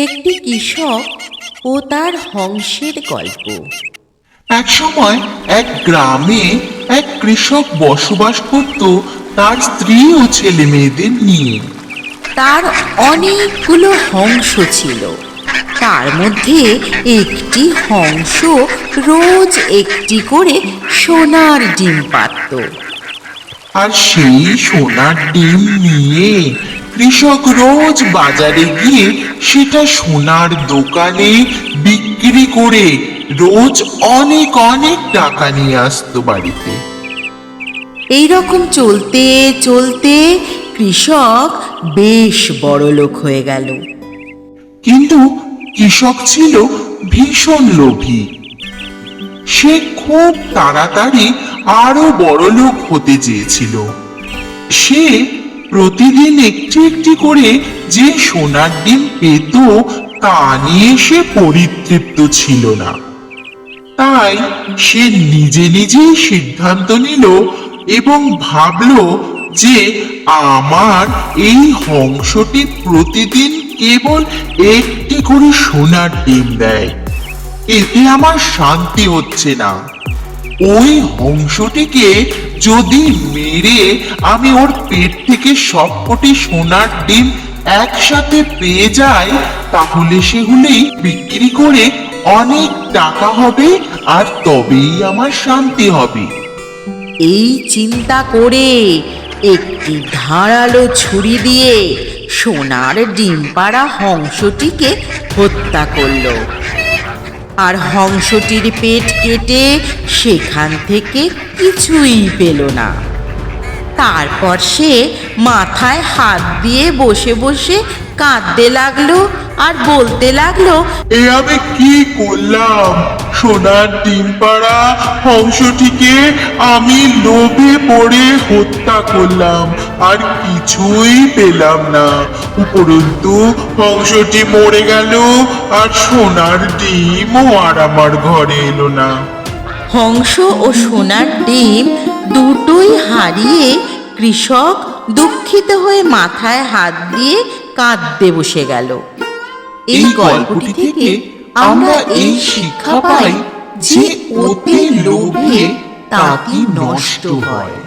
একটি কৃষক ও তার হংসের গল্প। এক সময় এক গ্রামে এক কৃষক বসবাস করত তার স্ত্রী ও ছেলে মেয়েদের নিয়ে। তার অনেকগুলো হংস ছিল। তার মধ্যে একটি হংস রোজ একটি করে সোনার ডিম পাড়ত। আর সেই সোনার ডিম নিয়ে কৃষক রোজ বাজারে গিয়ে সেটা সোনার দোকানে বিক্রি করে রোজ অনেক অনেক টাকা নিয়ে আসতো বাড়িতে। এই রকম চলতে চলতে কৃষক বেশ বড়লোক হয়ে গেল। কিন্তু কৃষক ছিল ভীষণ লোভী। সে খুব তাড়াতাড়ি আরো বড়লোক হতে চেয়েছিল। সে প্রতিদিন একটি একটি করে যে সোনার ডিম পেত তা নিয়ে সে পরিতৃপ্ত ছিল না। তাই সে নিজে নিজেই সিদ্ধান্ত নিল এবং ভাবল যে আমার এই হংসটি প্রতিদিন কেবল একটি করে সোনার ডিম দেয়, এতে আমার শান্তি হচ্ছে না। ওই হংসটিকে যদি মেরে আমি ওর পেট থেকে সবকটি সোনার ডিম একসাথে পেয়ে যাই, তাহলে সেগুলি বিক্রি করে অনেক টাকা হবে আর তবেই আমার শান্তি হবে। এই চিন্তা করে একটি ধারালো ছুরি দিয়ে সোনার ডিম পাড়া হংসটিকে হত্যা করল। আর হংসটির পেট কেটে সেখান থেকে কিছুই পেল না। তারপর সে মাথায় হাত দিয়ে বসে বসে কাঁদতে লাগলো আর বলতে লাগলো, এ আমি কি করলাম? সোনার ডিম পাড়া হংসটিকে আমি লোভে পড়ে হত্যা করলাম আর কিছুই পেলাম না। উপরন্তু হংসটি মরে গেল আর সোনার ডিমও আর আমার ঘরে এলো না। হংস ও সোনার ডিম দুটোই হারিয়ে কৃষক দুঃখিত হয়ে মাথায় হাত দিয়ে কাঁদতে বসে গেল। এই গল্পটি থেকে আমরা এই শিক্ষা পাই যে অতি লোভে তাঁতি নষ্ট হয়।